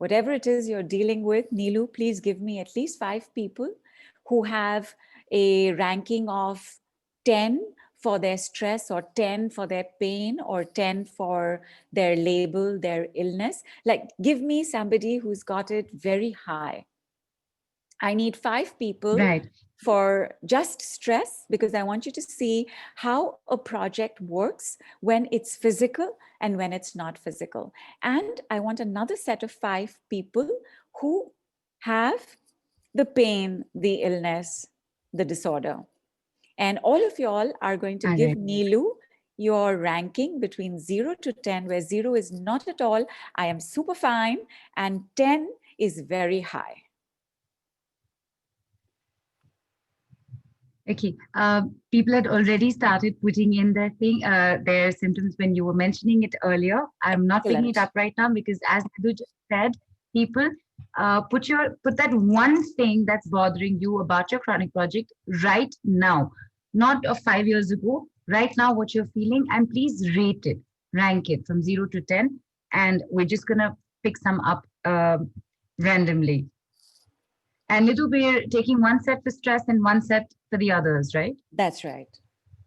Whatever it is you're dealing with, Neelu, please give me at least 5 people who have a ranking of 10 for their stress, or 10 for their pain, or 10 for their label, their illness. Like, give me somebody who's got it very high. I need 5 people Right. for just stress, because I want you to see how a project works when it's physical and when it's not physical. And I want another set of 5 people who have the pain, the illness, the disorder. And all of y'all are going to All give right. Neelu your ranking between 0 to 10, where 0 is not at all, I am super fine, and 10 is very high. Okay. People had already started putting in their symptoms when you were mentioning it earlier. I'm not picking it Excellent. up right now because, as Nidhu just said, people put that one thing that's bothering you about your chronic project right now, not of 5 years ago. Right now, what you're feeling, and please rate it, rank it from 0 to 10, and we're just gonna pick some up randomly. And Nidhu, we're taking one set for stress and one set for the others, right? That's right.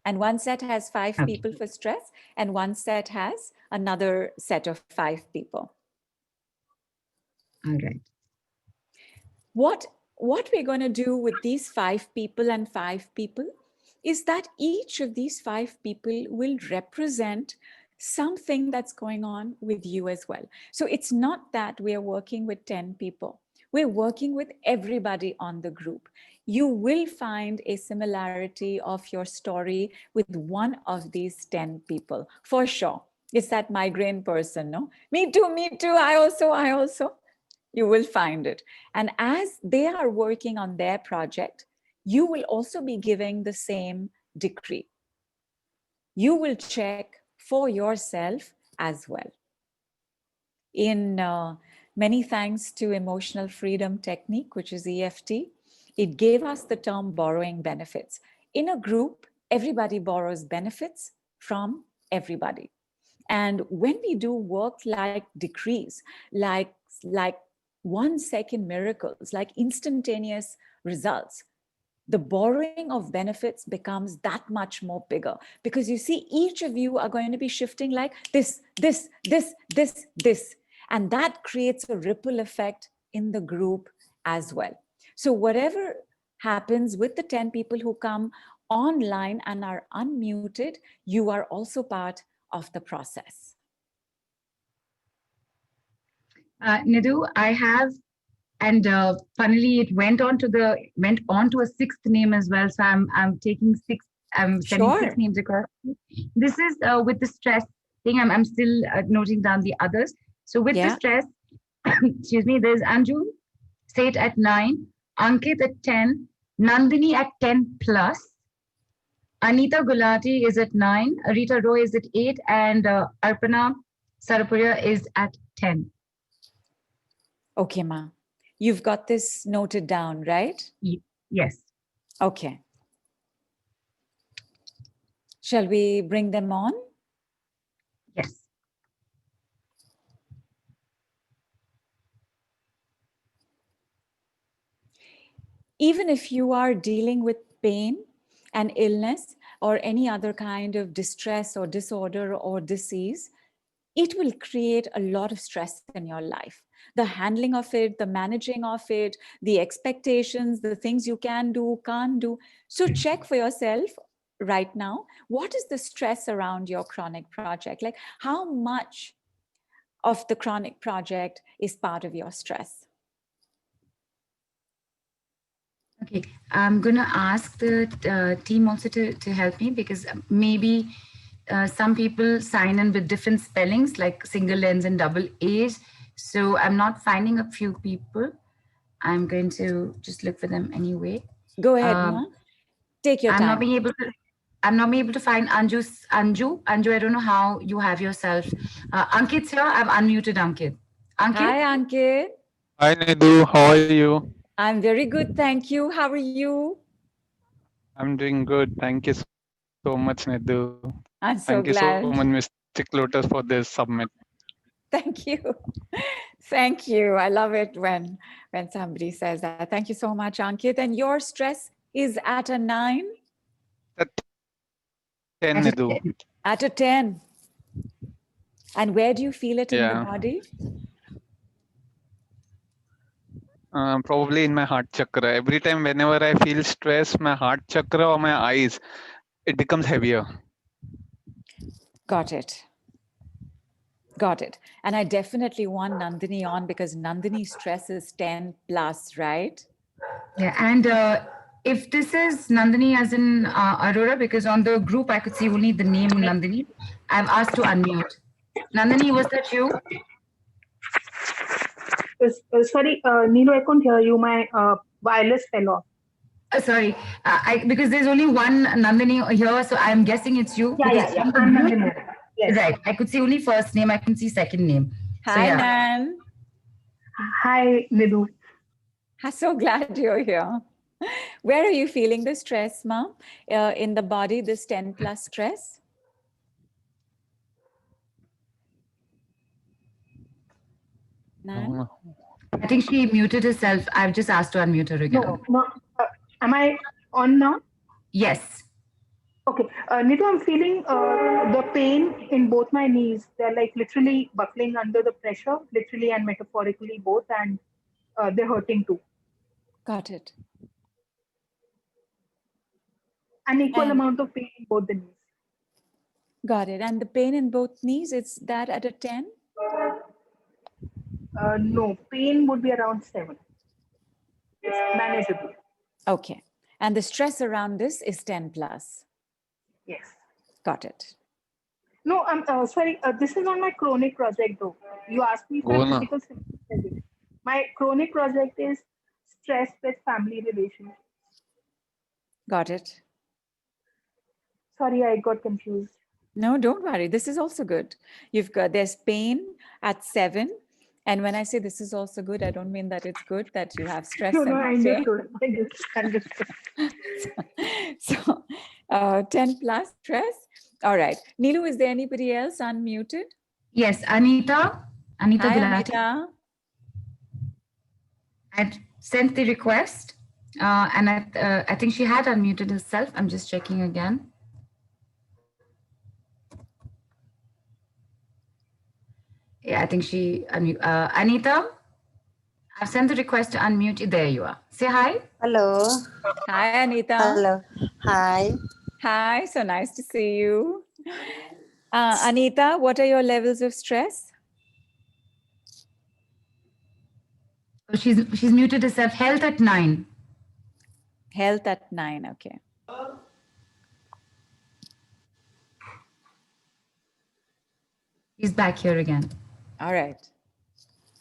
And one set has 5 Okay. people for stress, and one set has another set of 5 people. All right. What we're going to do with these 5 people and 5 people is that each of these 5 people will represent something that's going on with you as well. So it's not that we are working with 10 people. We're working with everybody on the group. You will find a similarity of your story with one of these 10 people, for sure. It's that migraine person, no? Me too, I also. You will find it. And as they are working on their project, you will also be giving the same decree. You will check for yourself as well. In many thanks to emotional freedom technique, which is EFT, it gave us the term borrowing benefits. In a group, everybody borrows benefits from everybody. And when we do work like decrees, like 1-second miracles, like instantaneous results, the borrowing of benefits becomes that much more bigger, because you see, each of you are going to be shifting like this. And that creates a ripple effect in the group as well. So whatever happens with the 10 people who come online and are unmuted, you are also part of the process. Nidhu, I have, and funnily, it went on to a sixth name as well. So I'm taking six. I'm sending 6 Sure. names across. This is with the stress thing. I'm still noting down the others. So with the Yeah. stress, excuse me. There's Anju, State at 9, Ankit at 10, Nandini at 10 plus. Anita Gulati is at 9, Rita Roy is at 8, and Arpana Sarapuria is at 10. Okay, Ma. You've got this noted down, right? Yes. Okay. Shall we bring them on? Yes. Even if you are dealing with pain and illness or any other kind of distress or disorder or disease, it will create a lot of stress in your life. The handling of it, the managing of it, the expectations, the things you can do, can't do. So check for yourself right now, what is the stress around your chronic project? Like, how much of the chronic project is part of your stress? Okay, I'm going to ask the team also to help me, because maybe some people sign in with different spellings, like single N's and double A's. So I'm not finding a few people. I'm going to just look for them anyway. Go ahead, Ma. Take your I'm not time. being able to. I'm not being able to find Anju. I don't know how you have yourself. Ankit's here. I've unmuted Ankit. Ankit? Hi, Ankit. Hi Nidhu, how are you? I'm very good, thank you. How are you? I'm doing good. Thank you so much, Nidhu. Thank you I'm so so much, glad. Mystic Lotus, for this submit. Thank you. Thank you. I love it when somebody says that. Thank you so much, Ankit. And your stress is at a 9? At 10, At a Nidhu. 10. At a 10. And where do you feel it in the Yeah. body? Probably in my heart chakra. Every time whenever I feel stress, my heart chakra or my eyes, it becomes heavier. Got it. Got it. And I definitely want Nandini on because Nandini's stress is 10 plus, right? Yeah, and if this is Nandini as in Aurora, because on the group I could see only the name Nandini, I've asked to unmute. Nandini, was that you? Sorry, Nidhu, I couldn't hear you. My wireless fell off. Sorry, because there's only one Nandini here, so I'm guessing it's you. Because on the I'm group- Nandini. Yes. Right, I could see only first name, I can see second name. So, Hi, yeah. Nan. Hi, Nidhu. I'm so glad you're here. Where are you feeling the stress, Mom? In the body, this 10 plus stress? Nan? I think she muted herself. I've just asked to unmute her again. No. Am I on now? Yes. Okay. Nidhu, I'm feeling the pain in both my knees. They're like literally buckling under the pressure, literally and metaphorically both, and they're hurting too. Got it. An equal And- amount of pain in both the knees. Got it. And the pain in both knees, it's that at a 10? No, pain would be around 7. It's manageable. Okay. And the stress around this is 10 plus. Yes. Got it. No, I'm sorry. This is on my chronic project, though. You asked me for Go na. physical symptoms. My chronic project is stress with family relations. Got it. Sorry, I got confused. No, don't worry. This is also good. There's pain at 7. And when I say this is also good, I don't mean that it's good that you have stress. No, and I pain. understood. So 10 plus stress. All right. Neelu, is there anybody else unmuted? Yes, Anita. Anita Hi, Gulati. Anita. I'd sent the request, and I think she had unmuted herself. I'm just checking again. Yeah, I think she Anita, I've sent the request to unmute you. There you are. Say hi. Hello. Hi, Anita. Hello. Hi. Hi, so nice to see you. Anita, what are your levels of stress? She's muted herself. Health at 9. Health at 9. Okay. He's back here again. All right.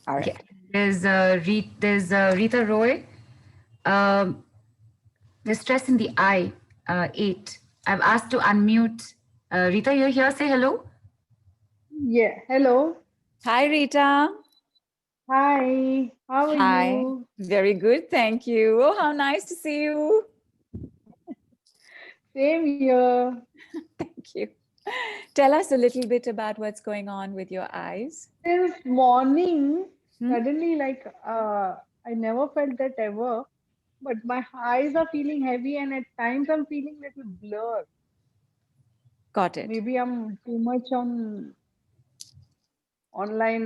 All right. Okay. There's Rita Roy. There's stress in the eye. 8. I've asked to unmute. Rita, you're here. Say hello. Yeah. Hello. Hi, Rita. Hi. How are Hi. you? Very good. Thank you. Oh, how nice to see you. Same here. Thank you. Tell us a little bit about what's going on with your eyes. This morning, Hmm? suddenly, I never felt that ever, but my eyes are feeling heavy, and at times I'm feeling little blurred. Got it. Maybe I'm too much online.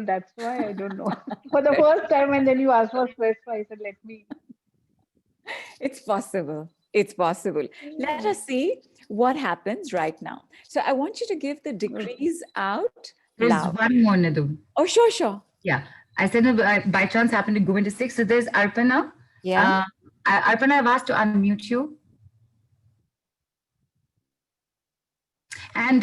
That's why I don't know. For the first time, and then you asked for stress, so I said, let me. It's possible. It's possible. Let us see what happens right now. So I want you to give the degrees out There's loud. one more, Nidhu. Oh, sure. Yeah. I said I by chance happened to go into 6. So there's Arpana. Yeah. Arpana, I've asked to unmute you. And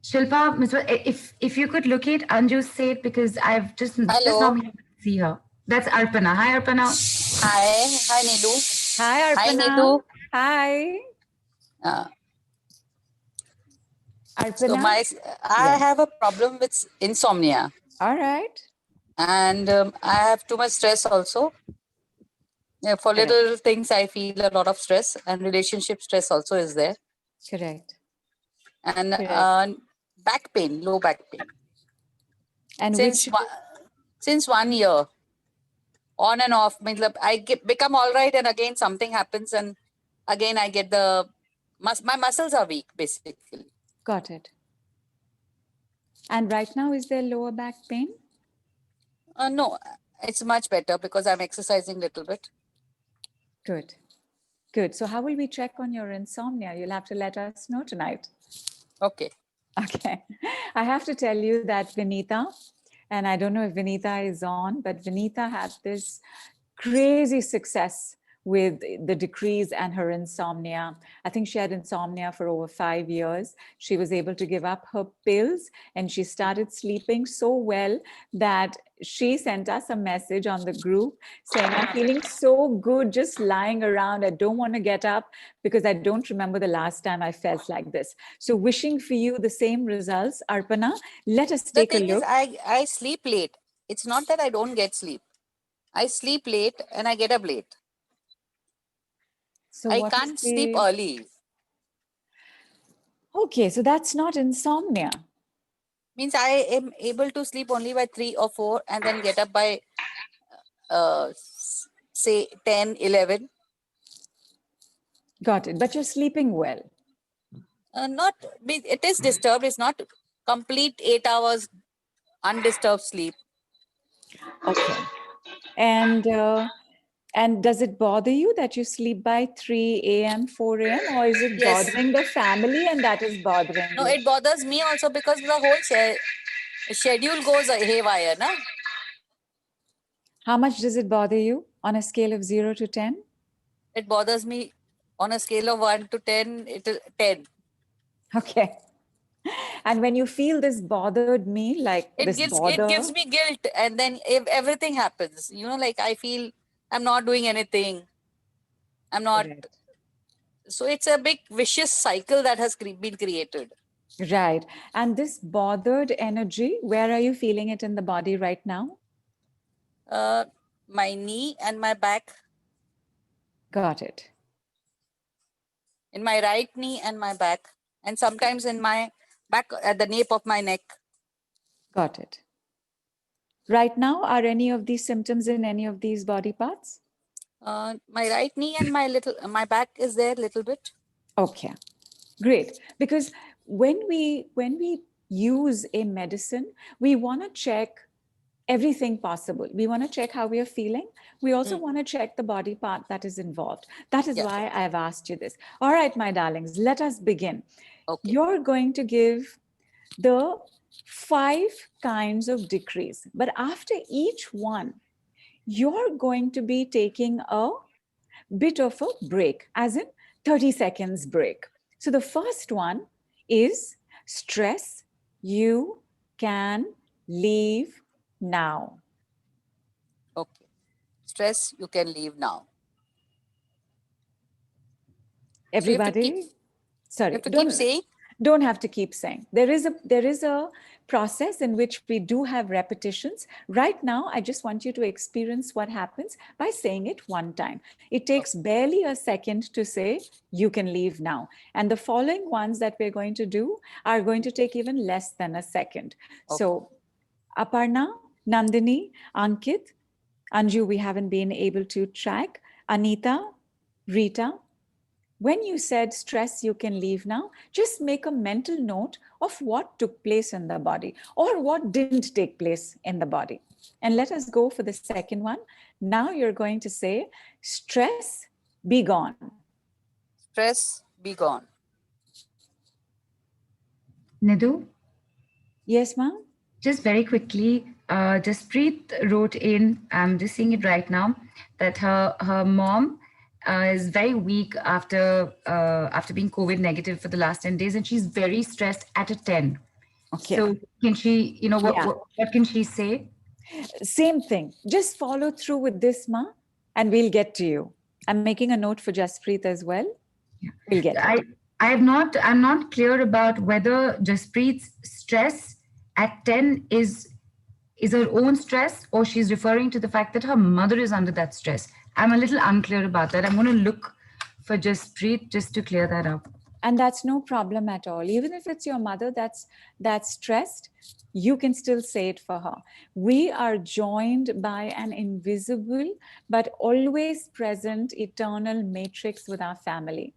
Shilpa, if you could locate Anju's seat, because I've just now been able to see her. That's Arpana. Hi, Arpana. Hi, Nidhu. Hi, Hi, Arpana. Nidhu. Hi. So Arpana. I have a problem with insomnia, All right. and I have too much stress also. Yeah, for Correct. little things, I feel a lot of stress, and relationship stress also is there. Correct. And Correct. back pain, low back pain. And since 1 year, on and off. I become all right, and again something happens, and again I get my muscles are weak, basically. Got it. And right now, is there lower back pain? No, it's much better because I'm exercising a little bit. Good. Good. So how will we check on your insomnia? You'll have to let us know tonight. Okay. Okay. I have to tell you that Vinita, and I don't know if Vinita is on, but Vinita had this crazy success with the decrease and her insomnia. I think she had insomnia for over 5 years. She was able to give up her pills and she started sleeping so well that she sent us a message on the group saying, I'm feeling so good just lying around. I don't want to get up because I don't remember the last time I felt like this. So wishing for you the same results. Arpana, let us take a look. The thing is, I sleep late. It's not that I don't get sleep. I sleep late and I get up late. So I can't sleep early. Okay, so that's not insomnia. Means I am able to sleep only by 3 or 4 and then get up by say 10, 11. Got it. But you're sleeping well. It is disturbed. It's not complete 8 hours undisturbed sleep. Okay. And does it bother you that you sleep by 3 a.m., 4 a.m., or is it bothering the family and that is bothering you? No, it bothers me also because the whole schedule goes haywire. Na? How much does it bother you on a scale of 0 to 10? It bothers me on a scale of 1 to 10, it is 10. Okay. And when you feel this bothered me, like it gives me guilt, and then if everything happens, like I feel I'm not doing anything. I'm not. Right. So it's a big vicious cycle that has been created. Right. And this bothered energy, where are you feeling it in the body right now? My knee and my back. Got it. In my right knee and my back, and sometimes in my back at the nape of my neck. Got it. Right now, are any of these symptoms in any of these body parts? My right knee and my back is there a little bit. Okay, great. Because when we use a medicine, we want to check everything possible. We want to check how we are feeling. We also want to check the body part that is involved. That is why I've asked you this. All right, my darlings, let us begin. Okay. You're going to give the 5 kinds of decrease, but after each one, you're going to be taking a bit of a break, as in 30 seconds break. So the first one is stress you can leave now. Okay. Stress you can leave now. Everybody, so you have to keep saying? Don't have to keep saying. There is a process in which we do have repetitions. Right now, I just want you to experience what happens by saying it one time. It takes barely a second to say, you can leave now. And the following ones that we're going to do are going to take even less than a second. Okay. So, Aparna, Nandini, Ankit, Anju, we haven't been able to track. Anita, Rita, when you said stress you can leave now, just make a mental note of what took place in the body or what didn't take place in the body. And let us go for the second one. Now you're going to say, stress, be gone. Stress, be gone. Nidhu? Yes, ma'am? Just very quickly, Jaspreet wrote in, I'm just seeing it right now, that her mom is very weak after being COVID negative for the last 10 days, and she's very stressed at a 10. Okay. So can she, what can she say? Same thing. Just follow through with this, ma, and we'll get to you. I'm making a note for Jaspreet as well. Yeah. We'll get it. I'm not clear about whether Jaspreet's stress at 10 is her own stress, or she's referring to the fact that her mother is under that stress. I'm a little unclear about that. I'm going to look for Jaspreet just to clear that up. And that's no problem at all. Even if it's your mother that's stressed, you can still say it for her. We are joined by an invisible but always present eternal matrix with our family.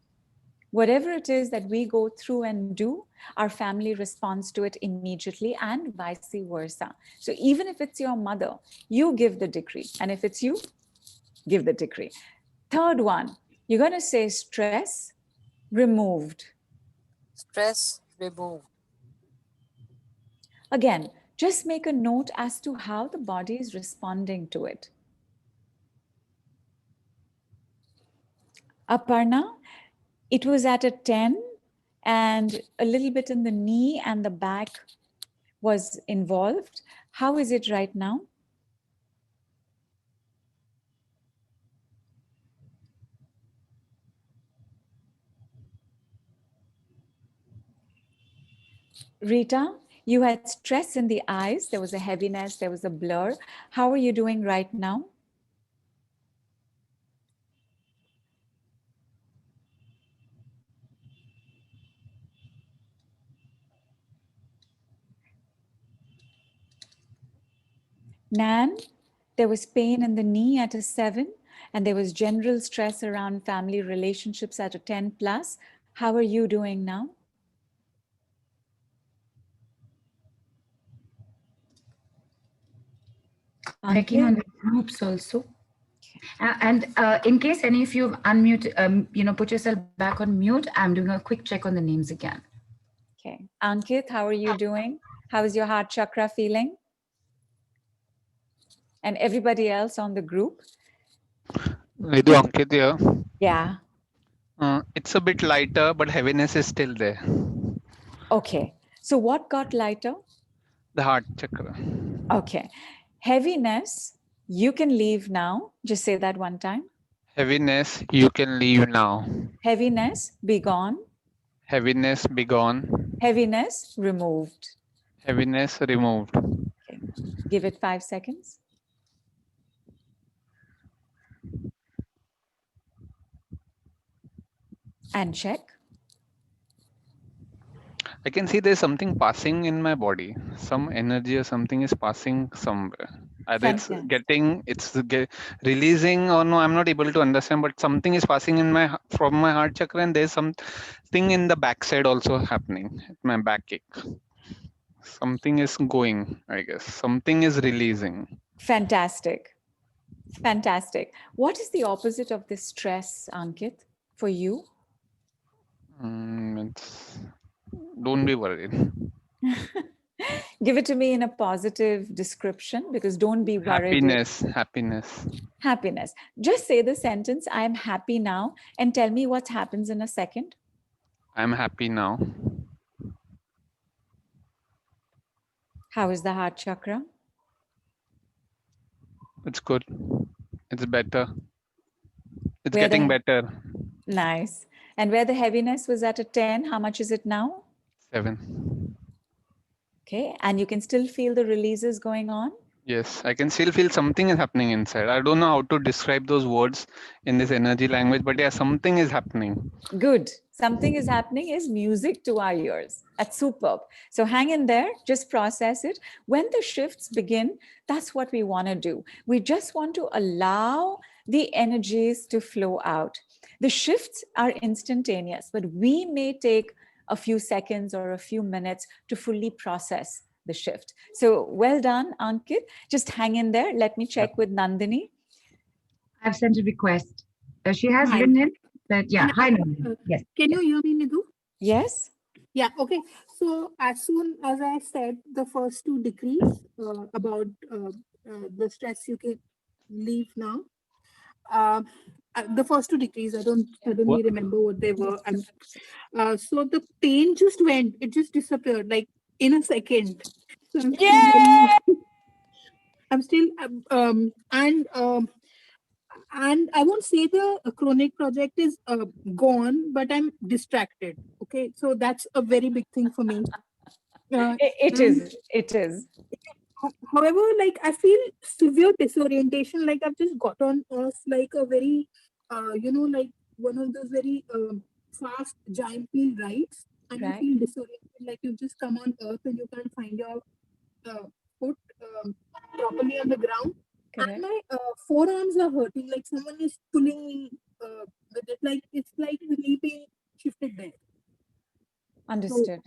Whatever it is that we go through and do, our family responds to it immediately, and vice versa. So even if it's your mother, you give the decree. And if it's you, give the decree. Third one, you're going to say stress removed. Stress removed. Again, just make a note as to how the body is responding to it. Aparna, it was at a 10 and a little bit in the knee and the back was involved. How is it right now? Rita, you had stress in the eyes. There was a heaviness, there was a blur. How are you doing right now? Nan, there was pain in the knee at a 7, and there was general stress around family relationships at a 10 plus. How are you doing now? Checking on the groups also. And in case any of you unmute, put yourself back on mute, I'm doing a quick check on the names again. Okay. Ankit, how are you doing? How is your heart chakra feeling? And everybody else on the group? Nidhu, Ankit here. Yeah. It's a bit lighter, but heaviness is still there. Okay. So what got lighter? The heart chakra. Okay. Heaviness, you can leave now. Just say that one time. Heaviness, you can leave now. Heaviness, be gone. Heaviness, be gone. Heaviness, removed. Heaviness, removed. Okay. Give it 5 seconds. And check. I can see there's something passing in my body. Some energy or something is passing somewhere. Either it's releasing or no, I'm not able to understand, but something is passing in from my heart chakra, and there's something in the backside also happening. My backache. Something is going, I guess. Something is releasing. Fantastic. Fantastic. What is the opposite of this stress, Ankit, for you? Don't be worried. Give it to me in a positive description, because don't be worried. Happiness. Just say the sentence, I am happy now, and tell me what happens in a second. I'm happy now. How is the heart chakra? It's good. It's better. It's getting better. Nice. And where the heaviness was at a 10, how much is it now? 7. Okay. And you can still feel the releases going on? Yes, I can still feel something is happening inside. I don't know how to describe those words in this energy language, but yeah, something is happening. Good. Something is happening is music to our ears. That's superb. So hang in there, just process it. When the shifts begin, that's what we want to do. We just want to allow the energies to flow out. The shifts are instantaneous, but we may take a few seconds or a few minutes to fully process the shift. So well done, Ankit. Just hang in there. Let me check with Nandini. I've sent a request. She has written in that, yeah. Hi, Nandini. Yes. Can you hear me, Nidhu? Yes. Yeah, okay. So as soon as I said the first 2 decrees about the stress you can leave now, the first 2 decrees, I don't suddenly remember what they were. So the pain just went, it just disappeared like in a second. So I'm still and I won't say the chronic project is gone, but I'm distracted. Okay, so that's a very big thing for me. It is. However, like I feel severe disorientation, like I've just got on off like a very, like one of those very fast giant wheel rides and you feel disoriented, like you've just come on earth and you can't find your foot properly on the ground. Correct. And my forearms are hurting, like someone is pulling me with it, like it's like the knee pain shifted there. Understood.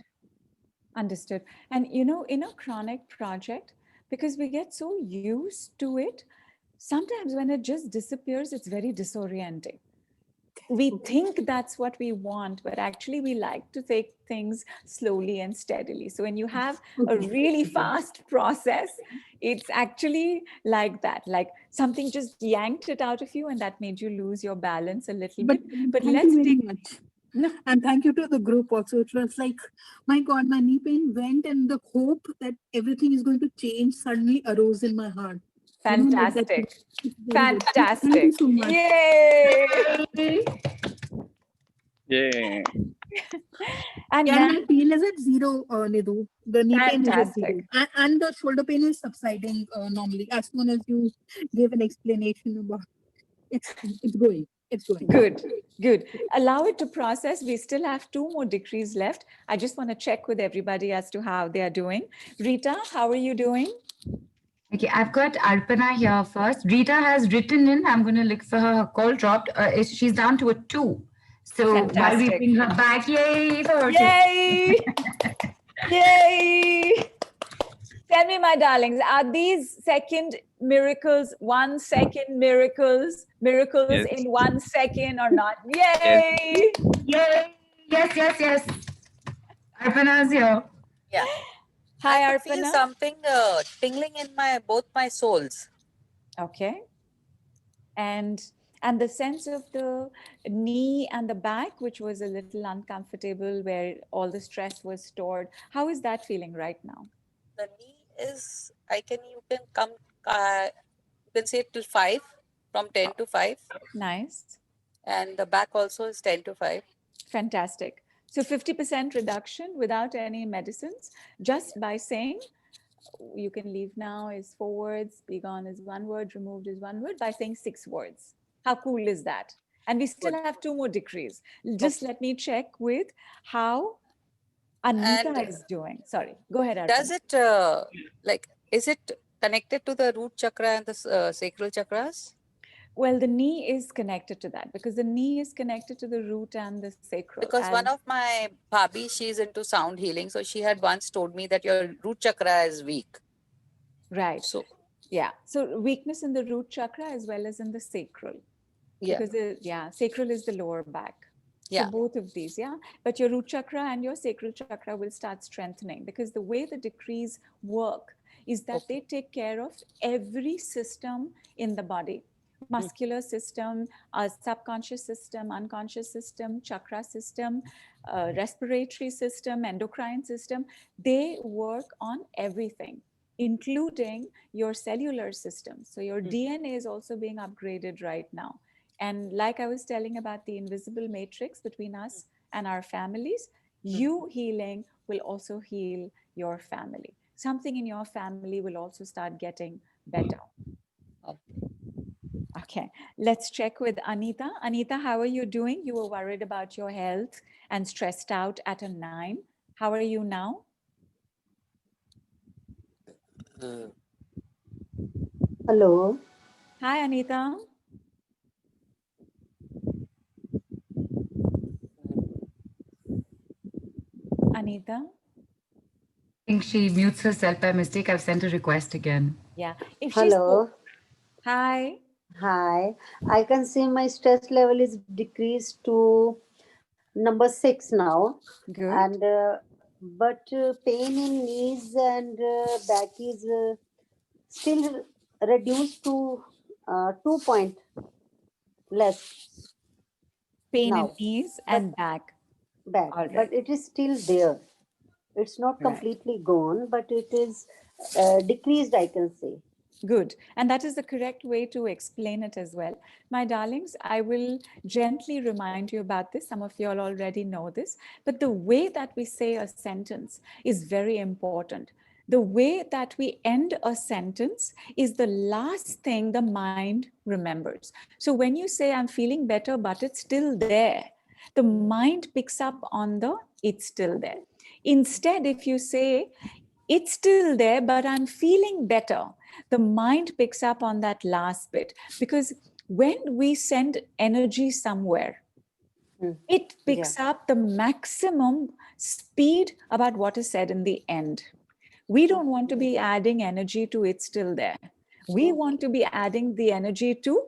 Understood. And you know, in a chronic project, because we get so used to it, sometimes when it just disappears, it's very disorienting. We think that's what we want, but actually we like to take things slowly and steadily. So when you have a really fast process, it's actually like that, like something just yanked it out of you and that made you lose your balance a little bit. But thank let's you very take much. And thank you to the group also. It was like, my God, my knee pain went and the hope that everything is going to change suddenly arose in my heart. fantastic. Fantastic. Thank you so much. Yay! Yeah. And Yeah, now, my pain is at zero, Nidhu. The knee pain is at zero. fantastic. And the shoulder pain is subsiding normally as soon as you give an explanation about it's going. It's going. Good, good. Allow it to process. We still have 2 more decrees left. I just want to check with everybody as to how they are doing. Rita, how are you doing? Okay, I've got Arpana here first. Rita has written in. I'm going to look for her. Her call dropped. She's down to a 2. So while we Fantastic. bring her back, yay for her. Yay! Yay! Tell me, my darlings, are these second miracles, 1 second miracles, Yes. in 1 second or not? Yay! Yay! Yes. Arpana's here. Yeah. Hi, I could feel Arpana. something tingling in both my soles. Okay. And the sense of the knee and the back, which was a little uncomfortable, where all the stress was stored. How is that feeling right now? The knee is, you can say till 5, from 10 to 5. Nice. And the back also is 10 to 5. Fantastic. So 50% reduction without any medicines, just by saying, you can leave now is 4 words, be gone is 1 word, removed is 1 word, by saying 6 words. How cool is that? And we still have 2 more decrees. Just let me check with how Anita is doing. Sorry, go ahead, Arpana. Does it, is it connected to the root chakra and the sacral chakras? Well, the knee is connected to that because the knee is connected to the root and the sacral. Because one of my bhabhi, she's into sound healing. So she had once told me that your root chakra is weak. Right. So, yeah. So weakness in the root chakra as well as in the sacral. yeah. Because sacral is the lower back. Yeah. So both of these, yeah. But your root chakra and your sacral chakra will start strengthening because the way the decrees work is that they take care of every system in the body. Muscular system, subconscious system, unconscious system, chakra system, respiratory system, endocrine system. They work on everything, including your cellular system. So your DNA is also being upgraded right now. And like I was telling about the invisible matrix between us and our families, you healing will also heal your family. Something in your family will also start getting better. Okay, let's check with Anita. Anita, how are you doing? You were worried about your health and stressed out at a 9. How are you now? Hello. Hi, Anita. Anita? I think she mutes herself by mistake. I've sent a request again. Yeah. If Hello. Hi. Hi. I can see my stress level is decreased to number 6 now. Good. And but pain in knees and back is still reduced to 2 point less. Pain now. in knees and back. Back. All right. But it is still there. It's not completely gone, but it is decreased, I can say. Good. And that is the correct way to explain it as well. My darlings, I will gently remind you about this. Some of you all already know this, but the way that we say a sentence is very important. The way that we end a sentence is the last thing the mind remembers. So when you say, I'm feeling better, but it's still there, The mind picks up on the it's still there. Instead, if you say, it's still there, but I'm feeling better, the mind picks up on that last bit. Because when we send energy somewhere, it picks up the maximum speed about what is said in the end. We don't want to be adding energy to it's still there. We want to be adding the energy to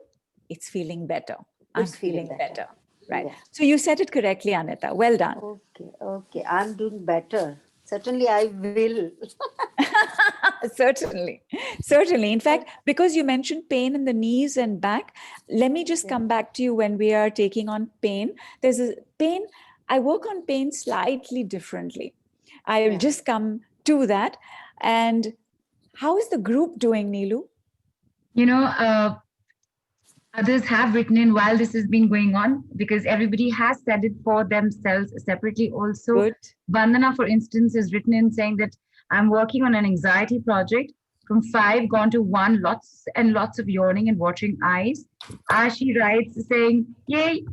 it's feeling better. I'm feeling better. Right. Yeah. So you said it correctly, Anita. Well done. Okay. I'm doing better. Certainly, I will. Certainly. In fact, because you mentioned pain in the knees and back, let me just come back to you when we are taking on pain. There's a pain. I work on pain slightly differently. I will just come to that. And how is the group doing, Neelu? Others have written in while this has been going on, because everybody has said it for themselves separately also. Good. Vandana, for instance, has written in saying that I'm working on an anxiety project. From 5 gone to 1, lots and lots of yawning and watering eyes. Ashi writes saying, yay.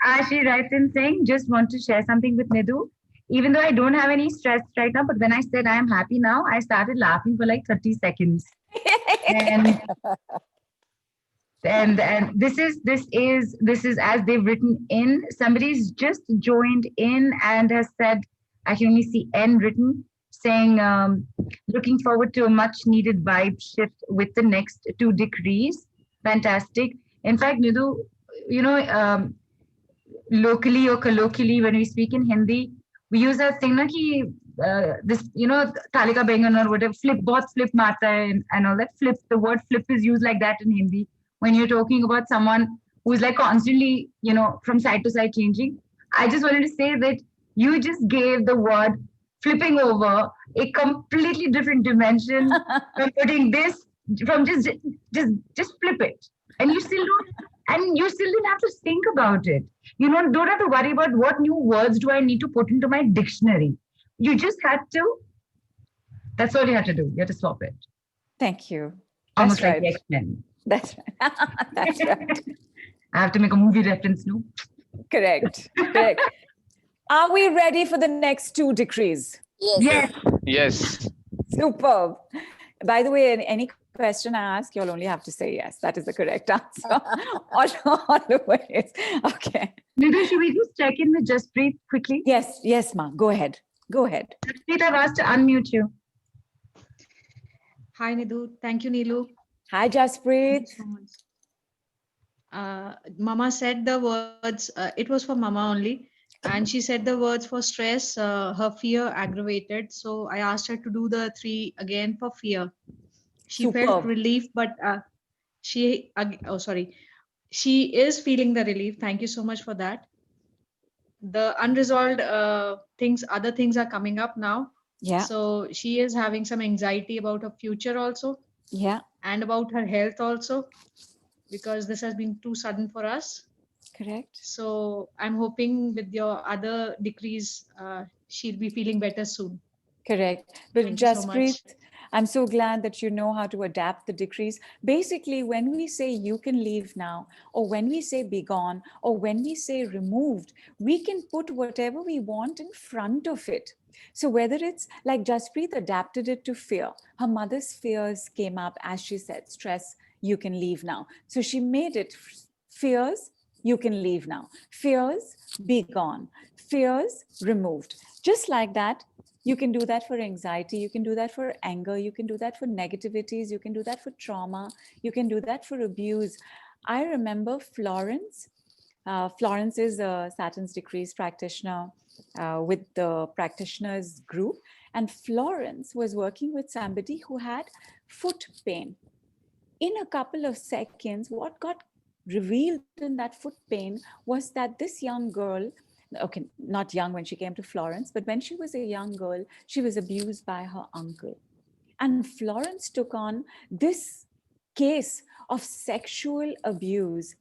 Ashi writes in saying, just want to share something with Nidhu. Even though I don't have any stress right now, but when I said I am happy now, I started laughing for like 30 seconds. And this is as they've written in. Somebody's just joined in and has said, I can only see N written, saying looking forward to a much needed vibe shift with the next 2 degrees. Fantastic. In fact, Nidhu, locally or colloquially, when we speak in Hindi, we use that thing this, Talika Bengan or whatever, flip marta and all that. Flip, the word flip is used like that in Hindi. When you're talking about someone who's like constantly, from side to side changing. I just wanted to say that you just gave the word flipping over a completely different dimension from putting this, from just flip it. And you still didn't have to think about it. You don't have to worry about what new words do I need to put into my dictionary. You just had to, that's all you had to do. You had to swap it. Thank you. Almost That's like the X-Men. That's right. That's right. I have to make a movie reference now. Correct. Are we ready for the next 2 decrees? Yes. Superb. By the way, any question I ask, you'll only have to say yes. That is the correct answer. Always. Okay. Nidhu, should we just check in with Jasprit quickly? Yes, ma. Go ahead. Jasprit, I've asked to unmute you. Hi, Nidhu. Thank you, Neelu. Hi, Jasprit. Mama said the words, it was for Mama only. And she said the words for stress, her fear aggravated. So I asked her to do the 3 again for fear. She felt relief, but she is feeling the relief. Thank you so much for that. The unresolved other things are coming up now. Yeah. So she is having some anxiety about her future also. Yeah. And about her health also, because this has been too sudden for us. Correct. So I'm hoping with your other decrees, she'll be feeling better soon. Correct. But Thank you so much. I'm so glad that you know how to adapt the decrees. Basically, when we say you can leave now, or when we say be gone, or when we say removed, we can put whatever we want in front of it. So whether it's like Jasprit adapted it to fear, her mother's fears came up as she said, stress, you can leave now. So she made it fears, you can leave now. Fears, be gone. Fears, removed. Just like that, you can do that for anxiety. You can do that for anger. You can do that for negativities. You can do that for trauma. You can do that for abuse. I remember Florence. Florence is a Saturn's decrees practitioner with the practitioners group. And Florence was working with somebody who had foot pain. In a couple of seconds, what got revealed in that foot pain was that this young girl, okay, not young when she came to Florence, but when she was a young girl, she was abused by her uncle. And Florence took on this case of sexual abuse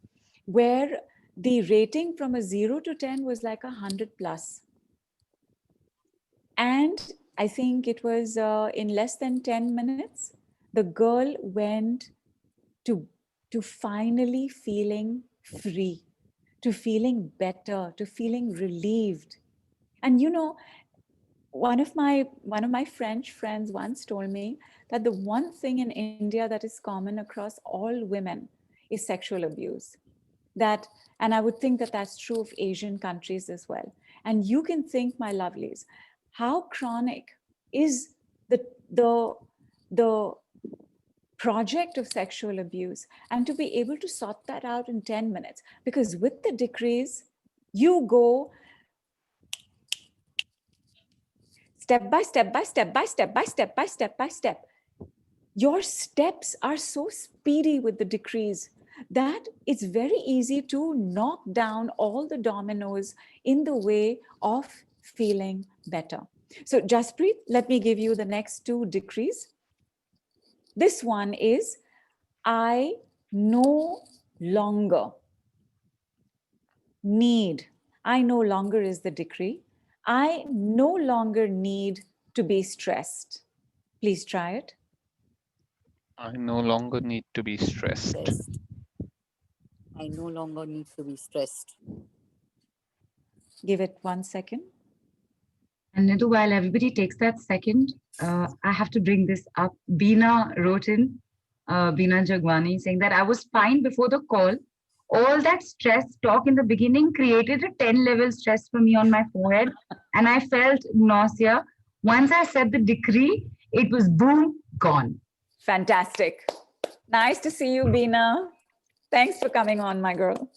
where the rating from a 0 to 10 was like 100 plus. And I think it was in less than 10 minutes, the girl went to finally feeling free. to feeling better, to feeling relieved. And you know, one of my French friends once told me that the one thing in India that is common across all women is sexual abuse. That, and I would think that that's true of Asian countries as well. And you can think, my lovelies, how chronic is the project of sexual abuse, and to be able to sort that out in 10 minutes. Because with the decrees, you go step by step by step by step by step by step by step. Your steps are so speedy with the decrees that it's very easy to knock down all the dominoes in the way of feeling better. So Jaspreet, let me give you the next two decrees. This one is, I no longer need. I no longer is the decree. I no longer need to be stressed. Please try it. I no longer need to be stressed. I no longer need to be stressed. Give it 1 second. And Nidhu, while everybody takes that second, I have to bring this up. Beena wrote in, Beena Jagwani, saying that I was fine before the call. All that stress talk in the beginning created a 10-level stress for me on my forehead, and I felt nausea. Once I said the decree, it was boom, gone. Fantastic. Nice to see you, Beena. Thanks for coming on, my girl.